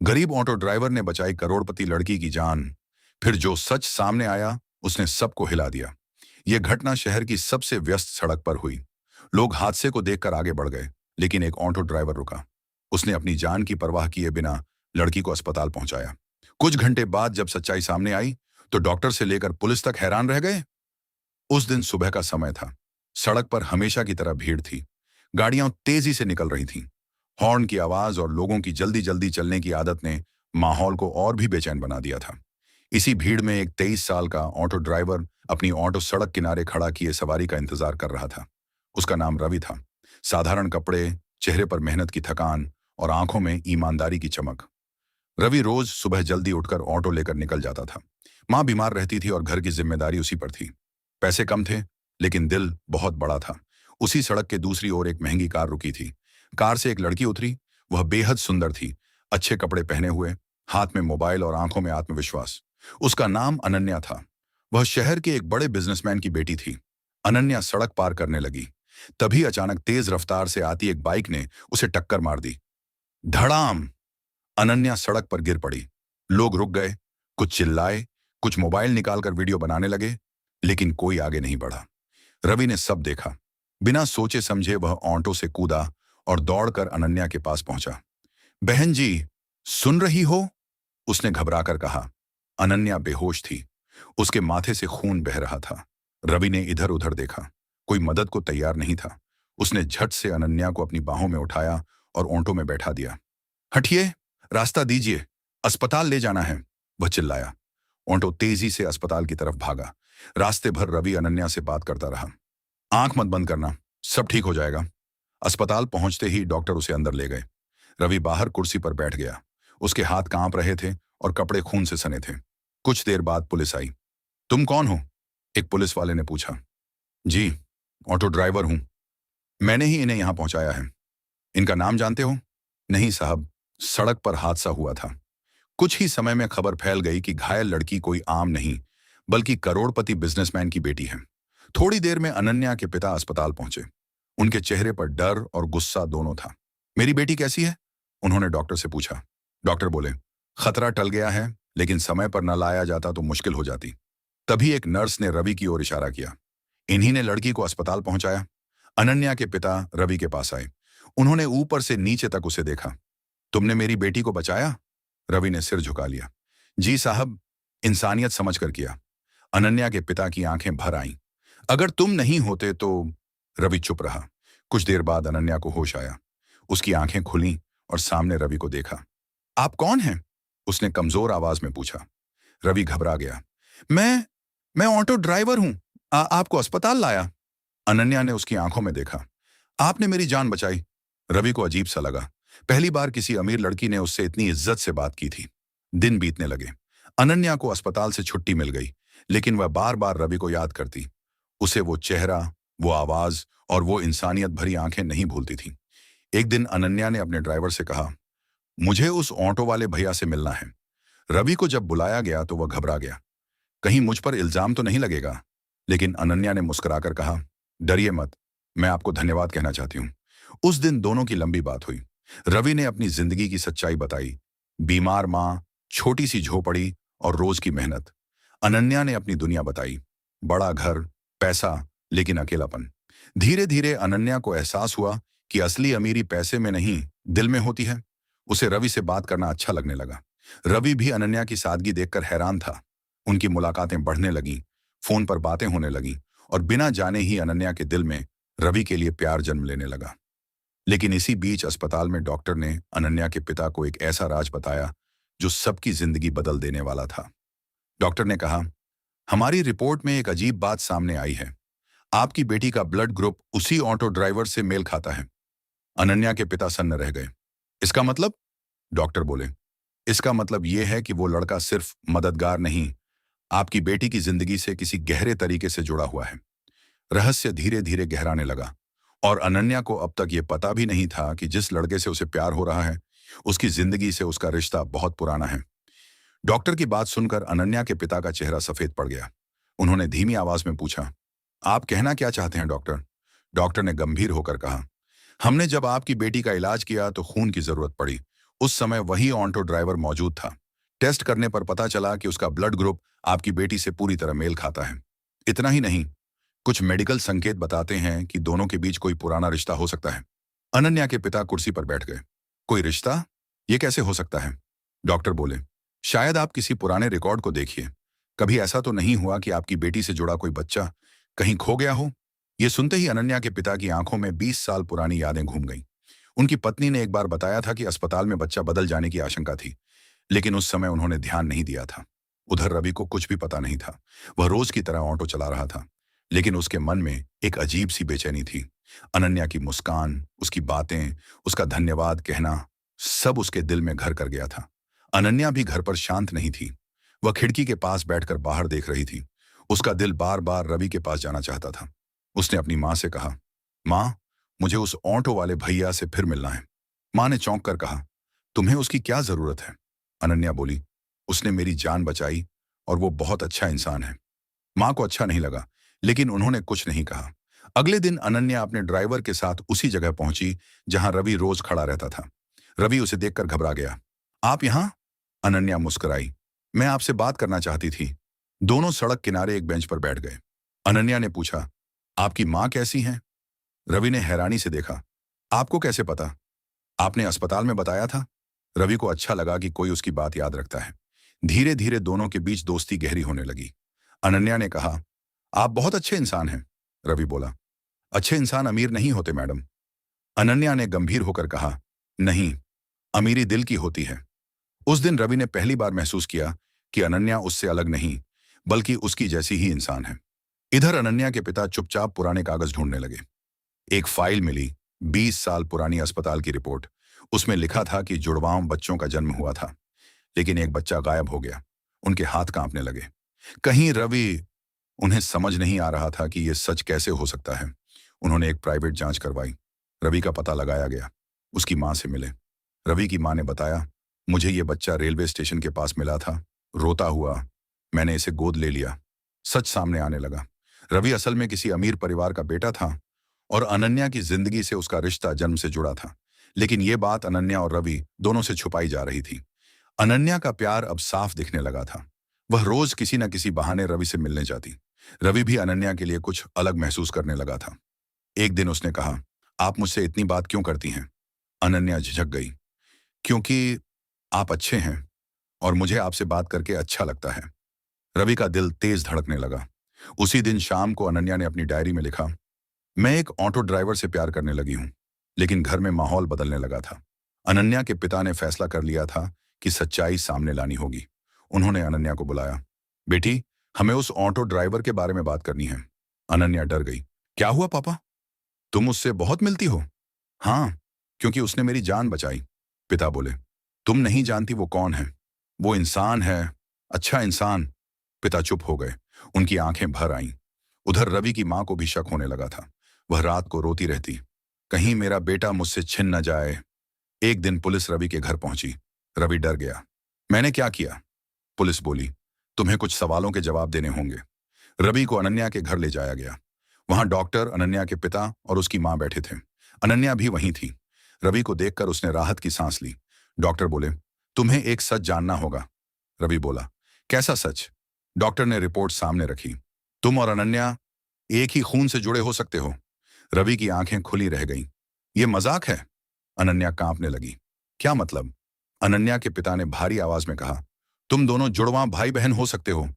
गरीब auto driver ने बचाई करोड़पति लड़की की जान। फिर जो सच सामने आया उसने सबको हिला दिया। यह घटना शहर की सबसे व्यस्त सड़क पर हुई। लोग हादसे को देखकर आगे बढ़ गए, लेकिन एक ऑटो ड्राइवर रुका। उसने अपनी जान की परवाह किए बिना लड़की को अस्पताल पहुंचाया। कुछ घंटे बाद जब सच्चाई सामने आई तो डॉक्टर से लेकर पुलिस तक हैरान रह गए। उस दिन सुबह का समय था। सड़क पर हमेशा की तरह भीड़ थी। गाड़ियां तेजी से निकल रही थीं। हॉर्न की आवाज और लोगों की जल्दी जल्दी चलने की आदत ने माहौल को और भी बेचैन बना दिया था। इसी भीड़ में एक 23 साल का ऑटो ड्राइवर अपनी ऑटो सड़क किनारे खड़ा किए सवारी का इंतजार कर रहा था। उसका नाम रवि था। साधारण कपड़े, चेहरे पर मेहनत की थकान और आंखों में ईमानदारी की चमक। रवि रोज सुबह जल्दी उठकर ऑटो लेकर निकल जाता था। माँ बीमार रहती थी और घर की जिम्मेदारी उसी पर थी। पैसे कम थे, लेकिन दिल बहुत बड़ा था। उसी सड़क के दूसरी ओर एक महंगी कार रुकी थी। कार से एक लड़की उतरी। वह बेहद सुंदर थी, अच्छे कपड़े पहने हुए, हाथ में मोबाइल और आंखों में आत्मविश्वास। उसका नाम अनन्या था। वह शहर के एक बड़े बिजनेसमैन की बेटी थी। अनन्या सड़क पार करने लगी। तभी अचानक तेज रफ्तार से आती एक बाइक ने उसे टक्कर मार दी। धड़ाम! अनन्या सड़क पर गिर पड़ी। लोग रुक गए, कुछ चिल्लाए, कुछ मोबाइल निकालकर वीडियो बनाने लगे, लेकिन कोई आगे नहीं बढ़ा। रवि ने सब देखा। बिना सोचे समझे वह ऑटो से कूदा और दौड़कर अनन्या के पास पहुंचा। बहन जी, सुन रही हो? उसने घबराकर कहा। अनन्या बेहोश थी। उसके माथे से खून बह रहा था। रवि ने इधर उधर देखा। कोई मदद को तैयार नहीं था। उसने झट से अनन्या को अपनी बाहों में उठाया और ऑटो में बैठा दिया। हटिए, रास्ता दीजिए, अस्पताल ले जाना है, वह चिल्लाया। ऑटो तेजी से अस्पताल की तरफ भागा। रास्ते भर रवि अनन्या से बात करता रहा। आंख मत बंद करना, सब ठीक हो जाएगा। अस्पताल पहुंचते ही डॉक्टर उसे अंदर ले गए। रवि बाहर कुर्सी पर बैठ गया। उसके हाथ कांप रहे थे और कपड़े खून से सने थे। कुछ देर बाद पुलिस आई। तुम कौन हो? एक पुलिस वाले ने पूछा। जी, ऑटो ड्राइवर हूं। मैंने ही इन्हें यहां पहुंचाया है। इनका नाम जानते हो? नहीं साहब, सड़क पर हादसा हुआ था। कुछ ही समय में खबर फैल गई कि घायल लड़की कोई आम नहीं, बल्कि करोड़पति बिजनेसमैन की बेटी है। थोड़ी देर में अनन्या के पिता अस्पताल पहुंचे। उनके चेहरे पर डर और गुस्सा दोनों था। मेरी बेटी कैसी है? उन्होंने डॉक्टर से पूछा। डॉक्टर बोले, खतरा टल गया है, लेकिन समय पर न लाया जाता तो मुश्किल हो जाती। तभी एक नर्स ने रवि की ओर इशारा किया। इन्हीं ने लड़की को अस्पताल पहुंचाया। अनन्या के पिता रवि के पास आए। उन्होंने ऊपर से नीचे तक उसे देखा। तुमने मेरी बेटी को बचाया? रवि ने सिर झुका लिया। जी साहब, इंसानियत समझकर किया। अनन्या के पिता की आंखें भर आईं। अगर तुम नहीं होते तो? रवि चुप रहा। कुछ देर बाद अनन्या को होश आया। उसकी आंखें खुलीं और सामने रवि को देखा। आप कौन हैं? उसने कमजोर आवाज में पूछा। रवि घबरा गया। मैं ऑटो ड्राइवर हूं। आपको अस्पताल लाया। अनन्या ने उसकी आंखों में देखा। आपने मेरी जान बचाई। रवि को अजीब सा लगा। पहली बार किसी अमीर लड़की ने उससे इतनी इज्जत से बात की थी। दिन बीतने लगे। अनन्या को अस्पताल से छुट्टी मिल गई, लेकिन वह बार बार रवि को याद करती। उसे वो चेहरा, वो आवाज और वो इंसानियत भरी आंखें नहीं भूलती थी। एक दिन अनन्या ने अपने ड्राइवर से कहा, मुझे उस ऑटो वाले भैया से मिलना है। रवि को जब बुलाया गया तो वह घबरा गया। कहीं मुझ पर इल्जाम तो नहीं लगेगा? लेकिन अनन्या ने मुस्कुराकर कहा, डरिए मत, मैं आपको धन्यवाद कहना चाहती हूँ। उस दिन दोनों की लंबी बात हुई। रवि ने अपनी जिंदगी की सच्चाई बताई। बीमार माँ, छोटी सी झोपड़ी और रोज की मेहनत। अनन्या ने अपनी दुनिया बताई। बड़ा घर, पैसा, लेकिन अकेलापन। धीरे धीरे अनन्या को एहसास हुआ कि असली अमीरी पैसे में नहीं, दिल में होती है। उसे रवि से बात करना अच्छा लगने लगा। रवि भी अनन्या की सादगी देखकर हैरान था। उनकी मुलाकातें बढ़ने लगीं, फोन पर बातें होने लगीं और बिना जाने ही अनन्या के दिल में रवि के लिए प्यार जन्म लेने लगा। लेकिन इसी बीच अस्पताल में डॉक्टर ने अनन्या के पिता को एक ऐसा राज बताया जो सबकी जिंदगी बदल देने वाला था। डॉक्टर ने कहा, हमारी रिपोर्ट में एक अजीब बात सामने आई है। आपकी बेटी का ब्लड ग्रुप उसी ऑटो ड्राइवर से मेल खाता है। अनन्या के पिता सन्न रह गए। इसका मतलब? डॉक्टर बोले, इसका मतलब यह है कि वो लड़का सिर्फ मददगार नहीं, आपकी बेटी की जिंदगी से किसी गहरे तरीके से जुड़ा हुआ है। रहस्य धीरे धीरे गहराने लगा और अनन्या को अब तक ये पता भी नहीं था कि जिस लड़के से उसे प्यार हो रहा है, उसकी जिंदगी से उसका रिश्ता बहुत पुराना है। डॉक्टर की बात सुनकर अनन्या के पिता का चेहरा सफेद पड़ गया। उन्होंने धीमी आवाज में पूछा, आप कहना क्या चाहते हैं डॉक्टर? डॉक्टर ने गंभीर होकर कहा, हमने जब आपकी बेटी का इलाज किया तो खून की जरूरत पड़ी। उस समय वही ऑटो ड्राइवर मौजूद था। टेस्ट करने पर पता चला कि उसका ब्लड ग्रुप आपकी बेटी से पूरी तरह मेल खाता है। इतना ही नहीं, कुछ मेडिकल संकेत बताते हैं कि दोनों के बीच कोई पुराना रिश्ता हो सकता है। अनन्या के पिता कुर्सी पर बैठ गए। कोई रिश्ता? ये कैसे हो सकता है? डॉक्टर बोले, शायद आप किसी पुराने रिकॉर्ड को देखिए। कभी ऐसा तो नहीं हुआ कि आपकी बेटी से जुड़ा कोई बच्चा कहीं खो गया हो? ये सुनते ही अनन्या के पिता की आंखों में 20 साल पुरानी यादें घूम गईं। उनकी पत्नी ने एक बार बताया था कि अस्पताल में बच्चा बदल जाने की आशंका थी, लेकिन उस समय उन्होंने ध्यान नहीं दिया था। उधर रवि को कुछ भी पता नहीं था। वह रोज की तरह ऑटो चला रहा था, लेकिन उसके मन में एक अजीब सी बेचैनी थी। अनन्या की मुस्कान, उसकी बातें, उसका धन्यवाद कहना, सब उसके दिल में घर कर गया था। अनन्या भी घर पर शांत नहीं थी। वह खिड़की के पास बैठकर बाहर देख रही थी। उसका दिल बार बार रवि के पास जाना चाहता था। उसने अपनी माँ से कहा, माँ, मुझे उस ऑटो वाले भैया से फिर मिलना है। माँ ने चौंक कर कहा, तुम्हें उसकी क्या जरूरत है? अनन्या बोली, उसने मेरी जान बचाई और वो बहुत अच्छा इंसान है। माँ को अच्छा नहीं लगा, लेकिन उन्होंने कुछ नहीं कहा। अगले दिन अनन्या अपने ड्राइवर के साथ उसी जगह पहुंची जहां रवि रोज खड़ा रहता था। रवि उसे देखकर घबरा गया। आप यहां? अनन्या मुस्कुराई। मैं आपसे बात करना चाहती थी। दोनों सड़क किनारे एक बेंच पर बैठ गए। अनन्या ने पूछा, आपकी माँ कैसी हैं? रवि ने हैरानी से देखा। आपको कैसे पता? आपने अस्पताल में बताया था। रवि को अच्छा लगा कि कोई उसकी बात याद रखता है। धीरे धीरे दोनों के बीच दोस्ती गहरी होने लगी। अनन्या ने कहा, आप बहुत अच्छे इंसान हैं। रवि बोला, अच्छे इंसान अमीर नहीं होते मैडम। अनन्या ने गंभीर होकर कहा, नहीं, अमीरी दिल की होती है। उस दिन रवि ने पहली बार महसूस किया कि अनन्या उससे अलग नहीं, बल्कि उसकी जैसी ही इंसान है। इधर अनन्या के पिता चुपचाप पुराने कागज ढूंढने लगे। एक फाइल मिली, 20 साल पुरानी अस्पताल की रिपोर्ट। उसमें लिखा था कि जुड़वां बच्चों का जन्म हुआ था, लेकिन एक बच्चा गायब हो गया। उनके हाथ कांपने लगे। कहीं रवि, उन्हें समझ नहीं आ रहा था कि यह सच कैसे हो सकता है। उन्होंने एक प्राइवेट जांच करवाई। रवि का पता लगाया गया। उसकी मां से मिले। रवि की मां ने बताया, मुझे ये बच्चा रेलवे स्टेशन के पास मिला था, रोता हुआ। मैंने इसे गोद ले लिया। सच सामने आने लगा। रवि असल में किसी अमीर परिवार का बेटा था और अनन्या की जिंदगी से उसका रिश्ता जन्म से जुड़ा था। लेकिन यह बात अनन्या और रवि दोनों से छुपाई जा रही थी। अनन्या का प्यार अब साफ दिखने लगा था। वह रोज किसी न किसी बहाने रवि से मिलने जाती। रवि भी अनन्या के लिए कुछ अलग महसूस करने लगा था। एक दिन उसने कहा, आप मुझसे इतनी बात क्यों करती हैं? अनन्या झिझक गई। क्योंकि आप अच्छे हैं और मुझे आपसे बात करके अच्छा लगता है। रवि का दिल तेज धड़कने लगा। उसी दिन शाम को अनन्या ने अपनी डायरी में लिखा, मैं एक ऑटो ड्राइवर से प्यार करने लगी हूं, लेकिन घर में माहौल बदलने लगा था। अनन्या के पिता ने फैसला कर लिया था कि सच्चाई सामने लानी होगी। उन्होंने अनन्या को बुलाया। बेटी, हमें उस ऑटो ड्राइवर के बारे में बात करनी है। अनन्या डर गई। क्या हुआ पापा? तुम उससे बहुत मिलती हो? हाँ, क्योंकि उसने मेरी जान बचाई। पिता बोले, तुम नहीं जानती वो कौन है। वो इंसान है, अच्छा इंसान। पिता चुप हो गए। उनकी आंखें भर आईं। उधर रवि की मां को भी शक होने लगा था। वह रात को रोती रहती, कहीं मेरा बेटा मुझसे छिन न जाए। एक दिन पुलिस रवि के घर पहुंची। रवि डर गया। मैंने क्या किया? पुलिस बोली, तुम्हें कुछ सवालों के जवाब देने होंगे। रवि को अनन्या के घर ले जाया गया। वहां डॉक्टर, अनन्या के पिता और उसकी मां बैठे थे। अनन्या भी वहीं थी। रवि को देखकर उसने राहत की सांस ली। डॉक्टर बोले, तुम्हें एक सच जानना होगा। रवि बोला, कैसा सच? डॉक्टर ने रिपोर्ट सामने रखी। तुम और अनन्या एक ही खून से जुड़े हो सकते हो। रवि की आंखें खुली रह गईं। ये मजाक है? अनन्या कांपने लगी। क्या मतलब? अनन्या के पिता ने भारी आवाज में कहा, तुम दोनों जुड़वां भाई बहन हो सकते हो।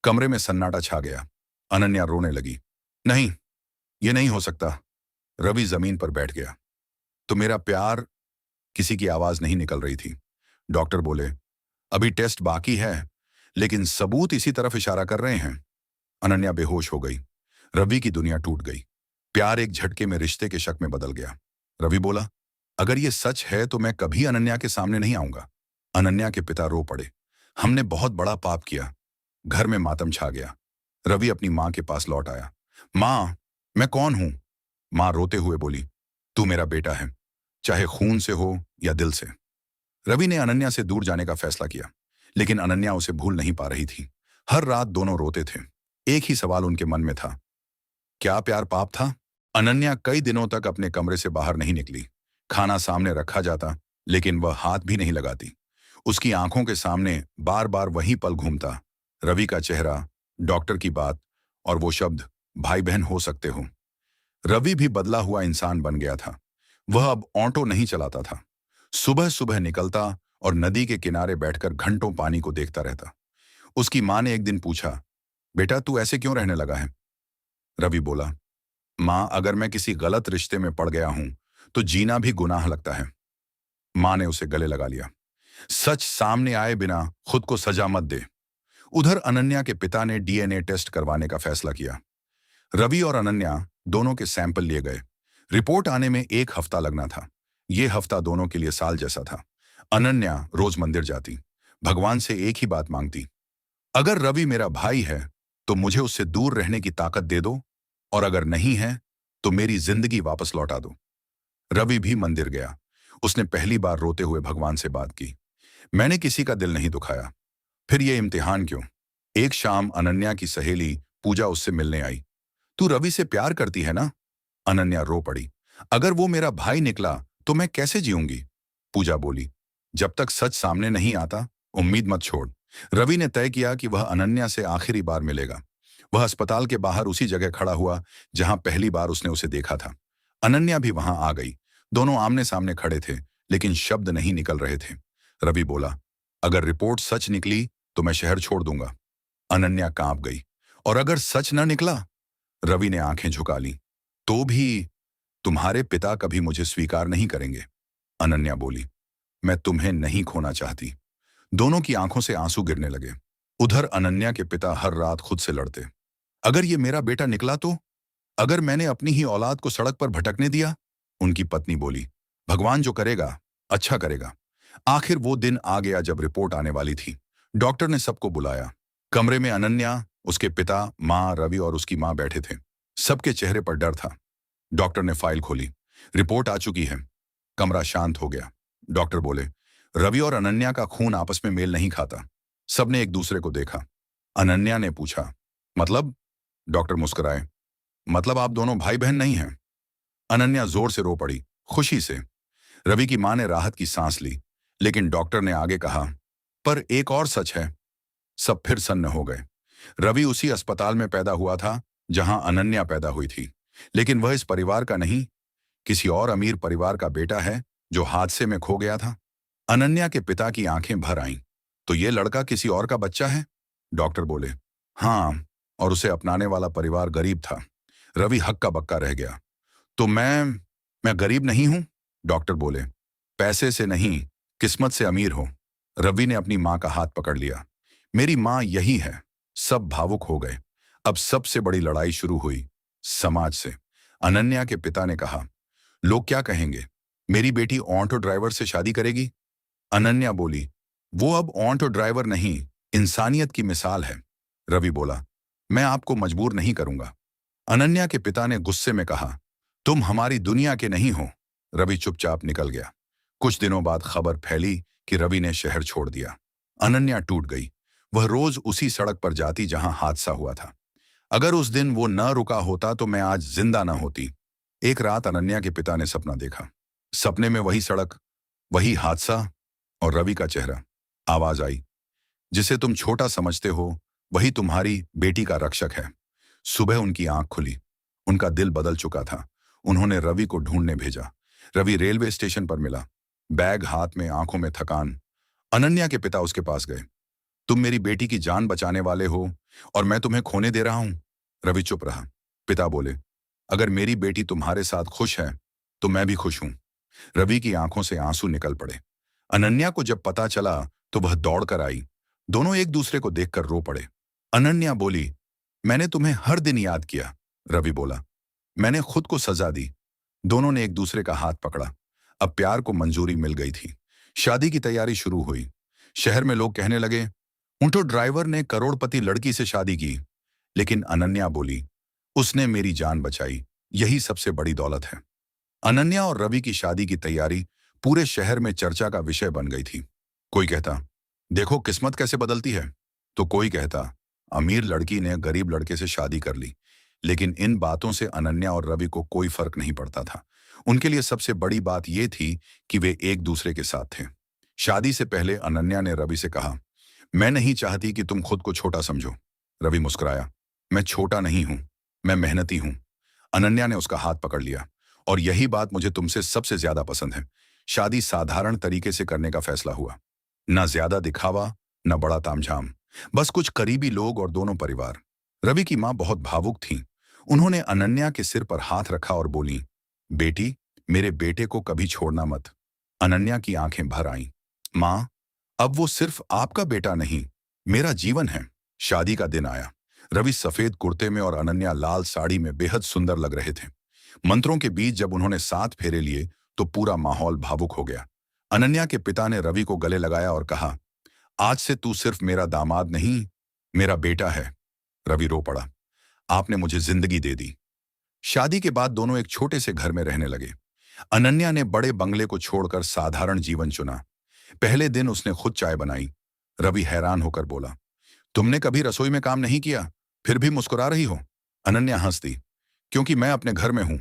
कमरे में सन्नाटा छा गया। अनन्या रोने लगी। नहीं, ये नहीं हो सकता। रवि जमीन पर बैठ गया। तो मेरा प्यार? किसी की आवाज नहीं निकल रही थी। डॉक्टर बोले, अभी टेस्ट बाकी है, लेकिन सबूत इसी तरफ इशारा कर रहे हैं। अनन्या बेहोश हो गई। रवि की दुनिया टूट गई। प्यार एक झटके में रिश्ते के शक में बदल गया। रवि बोला, अगर ये सच है तो मैं कभी अनन्या के सामने नहीं आऊंगा। अनन्या के पिता रो पड़े। हमने बहुत बड़ा पाप किया। घर में मातम छा गया। रवि अपनी मां के पास लौट आया। मां, मैं कौन हूं? मां रोते हुए बोली, तू मेरा बेटा है, चाहे खून से हो या दिल से। रवि ने अनन्या से दूर जाने का फैसला किया, लेकिन अनन्या उसे भूल नहीं पा रही थी। हर रात दोनों रोते थे। एक ही सवाल उनके मन में था, क्या प्यार पाप था? अनन्या कई दिनों तक अपने कमरे से बाहर नहीं निकली। खाना सामने रखा जाता, लेकिन वह हाथ भी नहीं लगाती। उसकी आंखों के सामने बार बार वही पल घूमता, रवि का चेहरा, डॉक्टर की बात और वो शब्द, भाई बहन हो सकते हो। रवि भी बदला हुआ इंसान बन गया था। वह अब ऑटो नहीं चलाता था। सुबह सुबह निकलता और नदी के किनारे बैठकर घंटों पानी को देखता रहता। उसकी माँ ने एक दिन पूछा, बेटा तू ऐसे क्यों रहने लगा है? रवि बोला, माँ अगर मैं किसी गलत रिश्ते में पड़ गया हूं तो जीना भी गुनाह लगता है। माँ ने उसे गले लगा लिया। सच सामने आए बिना खुद को सजा मत दे। उधर अनन्या के पिता ने डीएनए टेस्ट करवाने का फैसला किया। रवि और अनन्या दोनों के सैंपल लिए गए। रिपोर्ट आने में 1 हफ्ता लगना था। यह हफ्ता दोनों के लिए साल जैसा था। अनन्या रोज मंदिर जाती, भगवान से एक ही बात मांगती, अगर रवि मेरा भाई है तो मुझे उससे दूर रहने की ताकत दे दो, और अगर नहीं है तो मेरी जिंदगी वापस लौटा दो। रवि भी मंदिर गया। उसने पहली बार रोते हुए भगवान से बात की, मैंने किसी का दिल नहीं दुखाया, फिर ये इम्तिहान क्यों? एक शाम अनन्या की सहेली पूजा उससे मिलने आई। तू रवि से प्यार करती है ना? अनन्या रो पड़ी। अगर वो मेरा भाई निकला तो मैं कैसे जीऊंगी? पूजा बोली, जब तक सच सामने नहीं आता उम्मीद मत छोड़। रवि ने तय किया कि वह अनन्या से आखिरी बार मिलेगा। वह अस्पताल के बाहर उसी जगह खड़ा हुआ जहां पहली बार उसने उसे देखा था। अनन्या भी वहां आ गई। दोनों आमने सामने खड़े थे, लेकिन शब्द नहीं निकल रहे थे। रवि बोला, अगर रिपोर्ट सच निकली तो मैं शहर छोड़ दूंगा। अनन्या कांप गई। और अगर सच न निकला? रवि ने आंखें झुका ली। तो भी तुम्हारे पिता कभी मुझे स्वीकार नहीं करेंगे। अनन्या बोली, मैं तुम्हें नहीं खोना चाहती। दोनों की आंखों से आंसू गिरने लगे। उधर अनन्या के पिता हर रात खुद से लड़ते, अगर ये मेरा बेटा निकला तो? अगर मैंने अपनी ही औलाद को सड़क पर भटकने दिया? उनकी पत्नी बोली, भगवान जो करेगा अच्छा करेगा। आखिर वो दिन आ गया जब रिपोर्ट आने वाली थी। डॉक्टर ने सबको बुलाया। कमरे में अनन्या, उसके पिता, माँ, रवि और उसकी माँ बैठे थे। सबके चेहरे पर डर था। डॉक्टर ने फाइल खोली। रिपोर्ट आ चुकी है। कमरा शांत हो गया। डॉक्टर बोले, रवि और अनन्या का खून आपस में मेल नहीं खाता। सबने एक दूसरे को देखा। अनन्या ने पूछा, मतलब? डॉक्टर मुस्कुराए, मतलब आप दोनों भाई बहन नहीं हैं। अनन्या जोर से रो पड़ी, खुशी से। रवि की मां ने राहत की सांस ली, लेकिन डॉक्टर ने आगे कहा, पर एक और सच है। सब फिर सन्न हो गए। रवि उसी अस्पताल में पैदा हुआ था जहां अनन्या पैदा हुई थी, लेकिन वह इस परिवार का नहीं, किसी और अमीर परिवार का बेटा है जो हादसे में खो गया था। अनन्या के पिता की आंखें भर आईं। तो ये लड़का किसी और का बच्चा है? डॉक्टर बोले, हाँ, और उसे अपनाने वाला परिवार गरीब था। रवि हक्का बक्का रह गया। तो मैं गरीब नहीं हूं? डॉक्टर बोले, पैसे से नहीं, किस्मत से अमीर हो। रवि ने अपनी मां का हाथ पकड़ लिया। मेरी मां यही है। सब भावुक हो गए। अब सबसे बड़ी लड़ाई शुरू हुई, समाज से। अनन्या के पिता ने कहा, लोग क्या कहेंगे? मेरी बेटी ऑटो ड्राइवर से शादी करेगी? अनन्या बोली, वो अब ऑटो ड्राइवर नहीं, इंसानियत की मिसाल है। रवि बोला, मैं आपको मजबूर नहीं करूंगा। अनन्या के पिता ने गुस्से में कहा, तुम हमारी दुनिया के नहीं हो। रवि चुपचाप निकल गया। कुछ दिनों बाद खबर फैली कि रवि ने शहर छोड़ दिया। अनन्या टूट गई। वह रोज उसी सड़क पर जाती जहां हादसा हुआ था। अगर उस दिन वो न रुका होता तो मैं आज जिंदा न होती। एक रात अनन्या के पिता ने सपना देखा। सपने में वही सड़क, वही हादसा और रवि का चेहरा। आवाज आई, जिसे तुम छोटा समझते हो वही तुम्हारी बेटी का रक्षक है। सुबह उनकी आंख खुली। उनका दिल बदल चुका था। उन्होंने रवि को ढूंढने भेजा। रवि रेलवे स्टेशन पर मिला, बैग हाथ में, आंखों में थकान। अनन्या के पिता उसके पास गए। तुम मेरी बेटी की जान बचाने वाले हो और मैं तुम्हें खोने दे रहा हूं। रवि चुप रहा। पिता बोले, अगर मेरी बेटी तुम्हारे साथ खुश है तो मैं भी खुश हूं। रवि की आंखों से आंसू निकल पड़े। अनन्या को जब पता चला तो वह दौड़कर आई। दोनों एक दूसरे को देखकर रो पड़े। अनन्या बोली, मैंने तुम्हें हर दिन याद किया। रवि बोला, मैंने खुद को सजा दी। दोनों ने एक दूसरे का हाथ पकड़ा। अब प्यार को मंजूरी मिल गई थी। शादी की तैयारी शुरू हुई। शहर में लोग कहने लगे, ऊंटो ड्राइवर ने करोड़पति लड़की से शादी की। लेकिन अनन्या बोली, उसने मेरी जान बचाई, यही सबसे बड़ी दौलत है। अनन्या और रवि की शादी की तैयारी पूरे शहर में चर्चा का विषय बन गई थी। कोई कहता, देखो किस्मत कैसे बदलती है। तो कोई कहता, अमीर लड़की ने गरीब लड़के से शादी कर ली। लेकिन इन बातों से अनन्या और रवि को कोई फर्क नहीं पड़ता था। उनके लिए सबसे बड़ी बात यह थी कि वे एक दूसरे के साथ थे। शादी से पहले अनन्या ने रवि से कहा, मैं नहीं चाहती कि तुम खुद को छोटा समझो। रवि मुस्कुराया, मैं छोटा नहीं हूं, मैं मेहनती हूं। अनन्या ने उसका हाथ पकड़ लिया, और यही बात मुझे तुमसे सबसे ज्यादा पसंद है। शादी साधारण तरीके से करने का फैसला हुआ। ना ज्यादा दिखावा, न बड़ा तामझाम, बस कुछ करीबी लोग और दोनों परिवार। रवि की मां बहुत भावुक थीं। उन्होंने अनन्या के सिर पर हाथ रखा और बोली, बेटी, मेरे बेटे को कभी छोड़ना मत। अनन्या की आंखें भर आईं। मां, अब वो सिर्फ आपका बेटा नहीं, मेरा जीवन है। शादी का दिन आया। रवि सफेद कुर्ते में और अनन्या लाल साड़ी में बेहद सुंदर लग रहे थे। मंत्रों के बीच जब उन्होंने 7 फेरे लिए तो पूरा माहौल भावुक हो गया। अनन्या के पिता ने रवि को गले लगाया और कहा, आज से तू सिर्फ मेरा दामाद नहीं, मेरा बेटा है। रवि रो पड़ा, आपने मुझे जिंदगी दे दी। शादी के बाद दोनों एक छोटे से घर में रहने लगे। अनन्या ने बड़े बंगले को छोड़कर साधारण जीवन चुना। पहले दिन उसने खुद चाय बनाई। रवि हैरान होकर बोला, तुमने कभी रसोई में काम नहीं किया, फिर भी मुस्कुरा रही हो। अनन्या हंस दी, क्योंकि मैं अपने घर में हूं।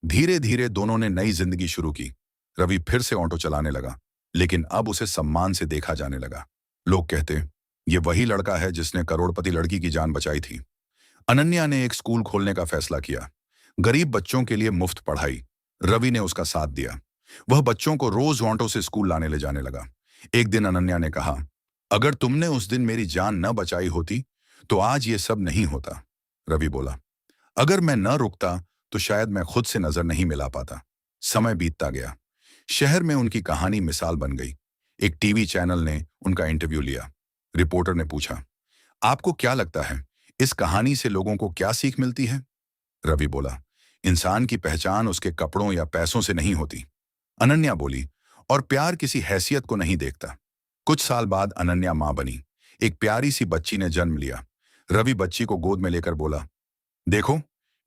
धीरे धीरे दोनों ने नई जिंदगी शुरू की। रवि फिर से ऑटो चलाने लगा, लेकिन अब उसे सम्मान से देखा जाने लगा। लोग कहते, ये वही लड़का है जिसने करोड़पति लड़की की जान बचाई थी। अनन्या ने एक स्कूल खोलने का फैसला किया, गरीब बच्चों के लिए मुफ्त पढ़ाई। रवि ने उसका साथ दिया। वह बच्चों को रोज ऑटो से स्कूल लाने ले जाने लगा। एक दिन अनन्या ने कहा, अगर तुमने उस दिन मेरी जान न बचाई होती तो आज ये सब नहीं होता। रवि बोला, अगर मैं न रुकता तो शायद मैं खुद से नजर नहीं मिला पाता। समय बीतता गया। शहर में उनकी कहानी मिसाल बन गई। एक टीवी चैनल ने उनका इंटरव्यू लिया। रिपोर्टर ने पूछा, आपको क्या लगता है, इस कहानी से लोगों को क्या सीख मिलती है? रवि बोला, इंसान की पहचान उसके कपड़ों या पैसों से नहीं होती। अनन्या बोली, और प्यार किसी हैसियत को नहीं देखता। कुछ साल बाद अनन्या मां बनी। एक प्यारी सी बच्ची ने जन्म लिया। रवि बच्ची को गोद में लेकर बोला, देखो,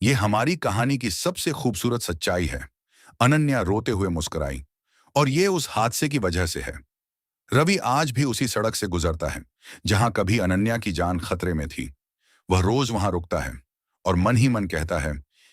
ये हमारी कहानी की सबसे खूबसूरत सच्चाई है। अनन्या रोते हुए मुस्कुराई, और ये उस हादसे की वजह से है। रवि आज भी उसी सड़क से गुजरता है जहां कभी अनन्या की जान खतरे में थी। वह रोज वहां रुकता है और मन ही मन कहता है,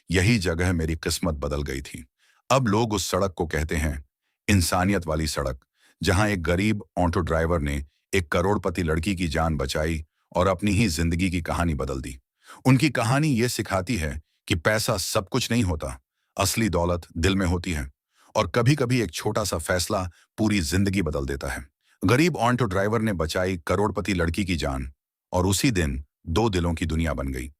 यही जगह मेरी किस्मत बदल गई थी। अब लोग उस सड़क को कहते हैं इंसानियत वाली सड़क, जहां एक गरीब ऑटो ड्राइवर ने एक करोड़पति लड़की की जान बचाई और अपनी ही जिंदगी की कहानी बदल दी। उनकी कहानी ये सिखाती है कि पैसा सब कुछ नहीं होता, असली दौलत दिल में होती है, और कभी कभी एक छोटा सा फैसला पूरी जिंदगी बदल देता है। गरीब ऑटो ड्राइवर ने बचाई करोड़पति लड़की की जान, और उसी दिन 2 दिलों की दुनिया बन गई।